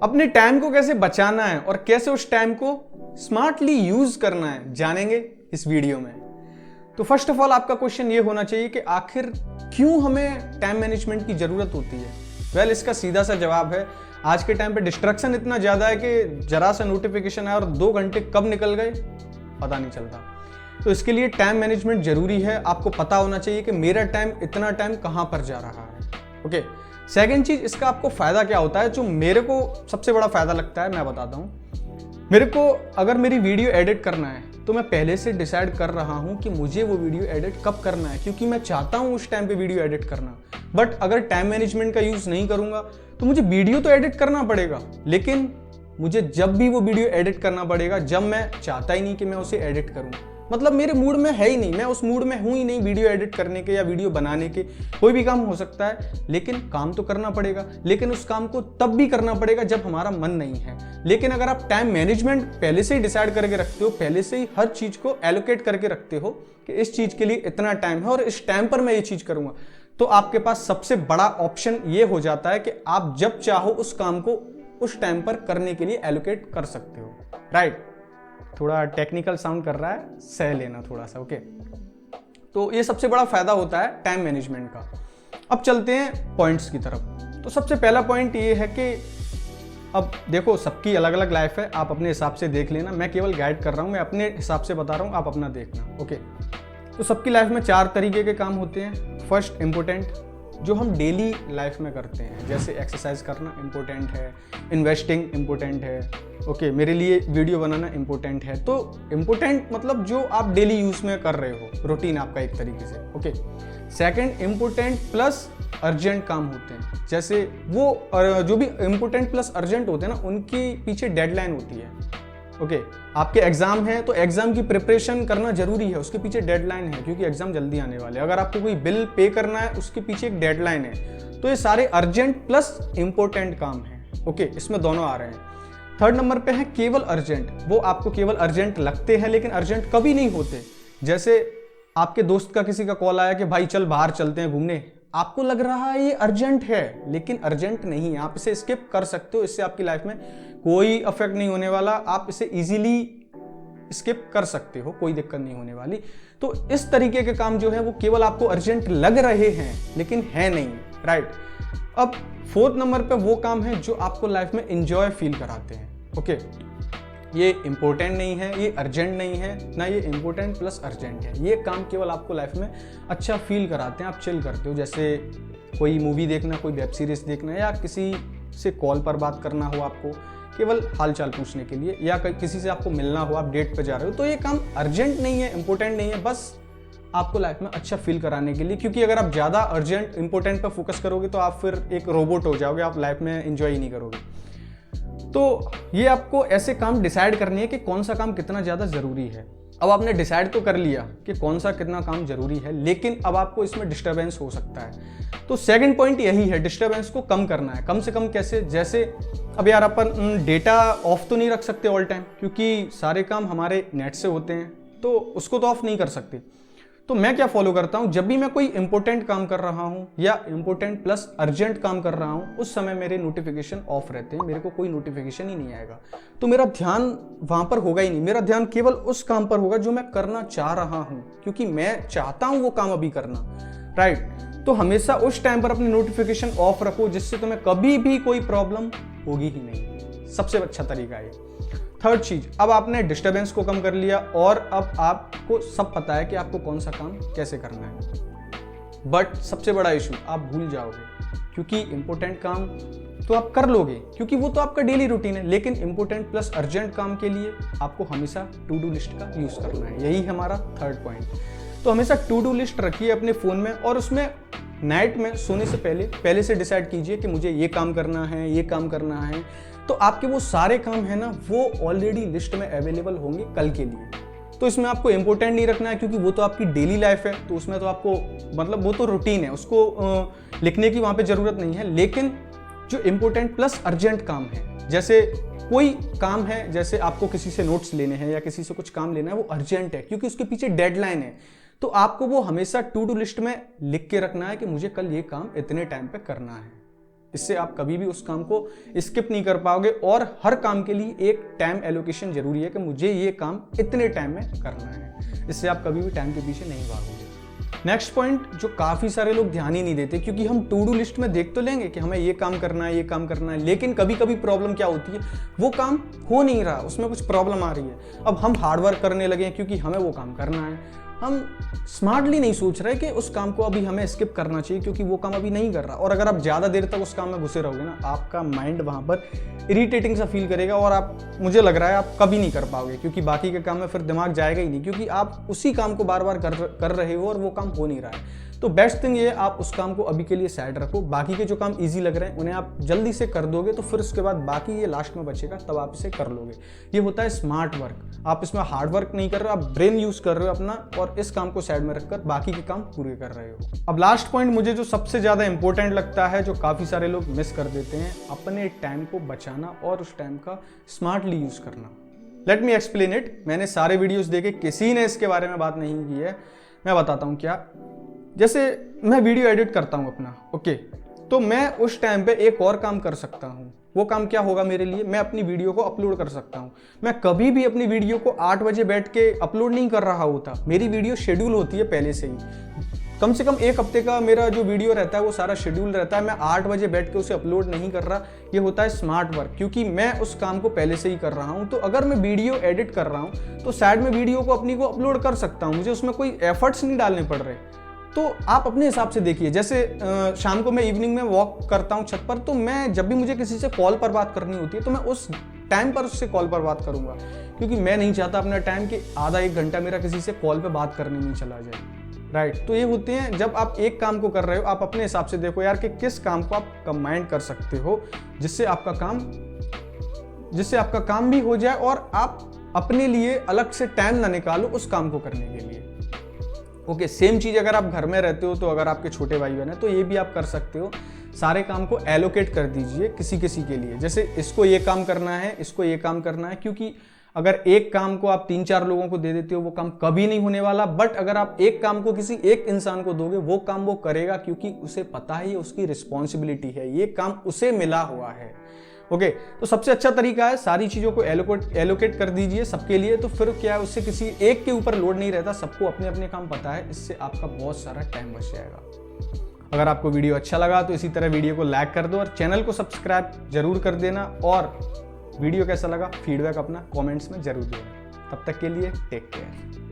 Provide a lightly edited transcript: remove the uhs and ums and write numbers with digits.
अपने टाइम को कैसे बचाना है और कैसे उस टाइम को स्मार्टली यूज करना है जानेंगे इस वीडियो में। तो फर्स्ट ऑफ ऑल आपका क्वेश्चन ये होना चाहिए कि आखिर क्यों हमें टाइम मैनेजमेंट की जरूरत होती है। वेल, इसका सीधा सा जवाब है, आज के टाइम पे डिस्ट्रक्शन इतना ज्यादा है कि जरा सा नोटिफिकेशन है और 2 घंटे कब निकल गए पता नहीं चलता। तो इसके लिए टाइम मैनेजमेंट जरूरी है। आपको पता होना चाहिए कि मेरा टाइम इतना टाइम कहां पर जा रहा है। ओके, सेकंड चीज, इसका आपको फायदा क्या होता है, जो मेरे को सबसे बड़ा फायदा लगता है मैं बताता हूं। मेरे को अगर मेरी वीडियो एडिट करना है तो मैं पहले से डिसाइड कर रहा हूं कि मुझे वो वीडियो एडिट कब करना है, क्योंकि मैं चाहता हूं उस टाइम पे वीडियो एडिट करना। बट अगर टाइम मैनेजमेंट का यूज नहीं करूंगा तो मुझे वीडियो तो एडिट करना पड़ेगा, लेकिन मुझे जब भी वो वीडियो एडिट करना पड़ेगा जब मैं चाहता ही नहीं कि मैं उसे एडिट करूं। मतलब मेरे मूड में है ही नहीं, मैं उस मूड में हूं ही नहीं वीडियो एडिट करने के या वीडियो बनाने के। कोई भी काम हो सकता है, लेकिन काम तो करना पड़ेगा। लेकिन उस काम को तब भी करना पड़ेगा जब हमारा मन नहीं है। लेकिन अगर आप टाइम मैनेजमेंट पहले से ही डिसाइड करके रखते हो, पहले से ही हर चीज को एलोकेट करके रखते हो कि इस चीज के लिए इतना टाइम है और इस टाइम पर मैं ये चीज करूंगा, तो आपके पास सबसे बड़ा ऑप्शन ये हो जाता है कि आप जब चाहो उस काम को उस टाइम पर करने के लिए एलोकेट कर सकते हो। राइट, थोड़ा टेक्निकल साउंड कर रहा है, सह लेना थोड़ा सा। ओके, तो ये सबसे बड़ा फायदा होता है टाइम मैनेजमेंट का। अब चलते हैं पॉइंट्स की तरफ। तो सबसे पहला पॉइंट ये है कि अब देखो, सबकी अलग अलग लाइफ है, आप अपने हिसाब से देख लेना। मैं केवल गाइड कर रहा हूं, मैं अपने हिसाब से बता रहा हूं, आप अपना देखना। ओके, तो सबकी लाइफ में 4 तरीके के काम होते हैं। फर्स्ट, इंपॉर्टेंट, जो हम डेली लाइफ में करते हैं, जैसे एक्सरसाइज करना इंपॉर्टेंट है, इन्वेस्टिंग इंपॉर्टेंट है। ओके, मेरे लिए वीडियो बनाना इंपॉर्टेंट है। तो इंपॉर्टेंट मतलब जो आप डेली यूज में कर रहे हो, रूटीन आपका एक तरीके से। Okay, second, important plus urgent काम होते हैं। जैसे वो जो भी इंपॉर्टेंट प्लस अर्जेंट होते हैं ना, उनके पीछे डेडलाइन होती है। ओके, आपके एग्जाम है तो एग्जाम की प्रिपरेशन करना जरूरी है, उसके पीछे डेडलाइन है, क्योंकि एग्जाम जल्दी आने वाले हैं। अगर आपको कोई बिल पे करना है, उसके पीछे एक डेडलाइन है। तो ये सारे अर्जेंट प्लस इंपॉर्टेंट काम है। ओके, इसमें दोनों आ रहे हैं। थर्ड नंबर पे है केवल अर्जेंट। वो आपको केवल अर्जेंट लगते हैं, लेकिन अर्जेंट कभी नहीं होते। जैसे आपके दोस्त का किसी का कॉल आया कि भाई चल बाहर चलते हैं घूमने, आपको लग रहा है ये अर्जेंट है, लेकिन अर्जेंट नहीं है। आप इसे स्किप कर सकते हो, इससे आपकी लाइफ में कोई इफेक्ट नहीं होने वाला। आप इसे इजीली स्किप कर सकते हो, कोई दिक्कत नहीं होने वाली। तो इस तरीके के काम जो है वो केवल आपको अर्जेंट लग रहे हैं, लेकिन है नहीं। राइट, अब फोर्थ नंबर पे वो काम है जो आपको लाइफ में एंजॉय फील कराते हैं। ओके, ये इंपॉर्टेंट नहीं है, ये अर्जेंट नहीं है, ना ये इंपॉर्टेंट प्लस अर्जेंट है। ये काम केवल आपको लाइफ में अच्छा फील कराते हैं, आप चिल करते हो। जैसे कोई मूवी देखना, कोई वेब सीरीज देखना, या किसी से कॉल पर बात करना हो आपको, केवल हालचाल पूछने के लिए, या किसी से आपको मिलना हो, आप डेट पे जा रहे हो, तो ये काम अर्जेंट नहीं है, इंपॉर्टेंट नहीं है, बस आपको लाइफ में अच्छा फील कराने के लिए। क्योंकि अगर आप ज़्यादा अर्जेंट इंपॉर्टेंट पर फोकस करोगे तो आप फिर एक रोबोट हो जाओगे, आप लाइफ में एंजॉय ही नहीं करोगे। तो ये आपको ऐसे काम डिसाइड करनी है कि कौन सा काम कितना ज़्यादा ज़रूरी है। अब आपने डिसाइड तो कर लिया कि कौन सा कितना काम जरूरी है, लेकिन अब आपको इसमें डिस्टर्बेंस हो सकता है। तो सेकंड पॉइंट यही है, डिस्टर्बेंस को कम करना है। कम से कम कैसे? जैसे अब यार अपन डेटा ऑफ तो नहीं रख सकते ऑल टाइम, क्योंकि सारे काम हमारे नेट से होते हैं, तो उसको तो ऑफ नहीं कर सकते। तो मैं क्या फॉलो करता हूं, जब भी मैं कोई इंपॉर्टेंट काम कर रहा हूं या इंपॉर्टेंट प्लस अर्जेंट काम कर रहा हूं, उस समय मेरे नोटिफिकेशन ऑफ रहते हैं, मेरे को कोई नोटिफिकेशन ही नहीं आएगा। तो मेरा ध्यान वहां पर होगा ही नहीं, मेरा ध्यान केवल उस काम पर होगा जो मैं करना चाह रहा हूं, क्योंकि मैं चाहता हूं वो काम अभी करना। राइट, तो हमेशा उस टाइम पर अपनी नोटिफिकेशन ऑफ रखो, जिससे तुम्हें कभी भी कोई प्रॉब्लम होगी ही नहीं। सबसे अच्छा तरीका है। थर्ड चीज, अब आपने डिस्टर्बेंस को कम कर लिया और अब आपको सब पता है कि आपको कौन सा काम कैसे करना है। बट सबसे बड़ा इशू, आप भूल जाओगे, क्योंकि इंपॉर्टेंट काम तो आप कर लोगे क्योंकि वो तो आपका डेली रूटीन है, लेकिन इंपॉर्टेंट प्लस अर्जेंट काम के लिए आपको हमेशा टू डू लिस्ट का यूज करना है। यही हमारा थर्ड पॉइंट। तो हमेशा टू डू लिस्ट रखिए अपने फोन में, और उसमें नाइट में सोने से पहले से डिसाइड कीजिए कि मुझे ये काम करना है, ये काम करना है। तो आपके वो सारे काम है ना, वो ऑलरेडी लिस्ट में अवेलेबल होंगे कल के लिए। तो इसमें आपको इंपॉर्टेंट नहीं रखना है, क्योंकि वो तो आपकी डेली लाइफ है, तो उसमें तो आपको मतलब वो तो रूटीन है, उसको लिखने की वहां पे जरूरत नहीं है। लेकिन जो इंपॉर्टेंट प्लस अर्जेंट काम है, जैसे कोई काम है, जैसे आपको किसी से नोट्स लेने हैं या किसी से कुछ काम लेना है, वो अर्जेंट है क्योंकि उसके पीछे डेडलाइन है, तो आपको वो हमेशा टू डू लिस्ट में लिख के रखना है कि मुझे कल ये काम इतने टाइम पे करना है। इससे आप कभी भी उस काम को स्किप नहीं कर पाओगे और हर काम के लिए एक टाइम एलोकेशन जरूरी है कि मुझे ये काम इतने टाइम में करना है। इससे आप कभी भी टाइम के पीछे नहीं भागोगे। नेक्स्ट पॉइंट जो काफ़ी सारे लोग ध्यान ही नहीं देते, क्योंकि हम टू डू लिस्ट में देख तो लेंगे कि हमें ये काम करना है, ये काम करना है, लेकिन कभी कभी प्रॉब्लम क्या होती है, वो काम हो नहीं रहा, उसमें कुछ प्रॉब्लम आ रही है। अब हम हार्ड वर्क करने लगे हैं क्योंकि हमें वो काम करना है, हम स्मार्टली नहीं सोच रहे कि उस काम को अभी हमें स्किप करना चाहिए क्योंकि वो काम अभी नहीं कर रहा। और अगर आप ज़्यादा देर तक उस काम में घुसे रहोगे ना, आपका माइंड वहाँ पर इरिटेटिंग सा फील करेगा और आप, मुझे लग रहा है आप कभी नहीं कर पाओगे, क्योंकि बाकी के काम में फिर दिमाग जाएगा ही नहीं, क्योंकि आप उसी काम को बार बार कर रहे हो और वो काम हो नहीं रहा है। तो बेस्ट थिंग ये है, आप उस काम को अभी के लिए साइड रखो, बाकी के जो काम इजी लग रहे हैं उन्हें आप जल्दी से कर दोगे, तो फिर उसके बाद बाकी ये लास्ट में बचेगा, तब आप इसे कर लोगे। ये होता है स्मार्ट वर्क। आप इसमें हार्ड वर्क नहीं कर रहे हो, आप ब्रेन यूज कर रहे हो अपना, और इस काम को साइड में रखकर बाकी के काम पूरे कर रहे हो। अब लास्ट पॉइंट मुझे जो सबसे ज्यादा इंपॉर्टेंट लगता है, जो काफी सारे लोग मिस कर देते हैं, अपने टाइम को बचाना और उस टाइम का स्मार्टली यूज करना। Let me explain it. मैंने सारे वीडियोस देखे, किसी ने इसके बारे में बात नहीं की है। मैं बताता हूँ क्या। जैसे मैं वीडियो एडिट करता हूँ अपना, ओके, तो मैं उस टाइम पे एक और काम कर सकता हूँ। वो काम क्या होगा मेरे लिए, मैं अपनी वीडियो को अपलोड कर सकता हूँ। मैं कभी भी अपनी वीडियो को 8 बजे बैठ के अपलोड नहीं कर रहा होता। मेरी वीडियो शेड्यूल होती है पहले से ही। कम से कम एक हफ्ते का मेरा जो वीडियो रहता है वो सारा शेड्यूल रहता है। मैं 8 बजे बैठ के उसे अपलोड नहीं कर रहा। ये होता है स्मार्ट वर्क, क्योंकि मैं उस काम को पहले से ही कर रहा हूँ। तो अगर मैं वीडियो एडिट कर रहा हूँ तो साइड में वीडियो को अपनी को अपलोड कर सकता हूँ, मुझे उसमें कोई एफर्ट्स नहीं डालने पड़ रहे। तो आप अपने हिसाब से देखिए। जैसे शाम को मैं इवनिंग में वॉक करता हूँ छत पर, तो मैं जब भी मुझे किसी से कॉल पर बात करनी होती है तो मैं उस टाइम पर उससे कॉल पर बात करूंगा, क्योंकि मैं नहीं चाहता अपना टाइम कि आधा एक घंटा मेरा किसी से कॉल पे बात करने में चला जाए, राइट। तो ये होते हैं, जब आप एक काम को कर रहे हो आप अपने हिसाब से देखो यार कि किस काम को आप कंबाइन कर सकते हो जिससे आपका काम भी हो जाए और आप अपने लिए अलग से टाइम ना निकालो उस काम को करने के लिए। ओके, सेम चीज अगर आप घर में रहते हो, तो अगर आपके छोटे भाई बहन है तो ये भी आप कर सकते हो। सारे काम को एलोकेट कर दीजिए किसी किसी के लिए। जैसे इसको ये काम करना है, इसको ये काम करना है, क्योंकि अगर एक काम को आप 3-4 लोगों को दे देते हो वो काम कभी नहीं होने वाला। बट अगर आप एक काम को किसी एक इंसान को दोगे, वो काम वो करेगा, क्योंकि उसे पता है ये उसकी रिस्पॉन्सिबिलिटी है, ये काम उसे मिला हुआ है। ओके, तो सबसे अच्छा तरीका है सारी चीज़ों को एलोकेट कर दीजिए सबके लिए। तो फिर क्या है, उससे किसी एक के ऊपर लोड नहीं रहता, सबको अपने अपने काम पता है। इससे आपका बहुत सारा टाइम बच जाएगा। अगर आपको वीडियो अच्छा लगा तो इसी तरह वीडियो को लाइक कर दो और चैनल को सब्सक्राइब जरूर कर देना। और वीडियो कैसा लगा फीडबैक अपना कमेंट्स में जरूर देना। तब तक के लिए टेक केयर।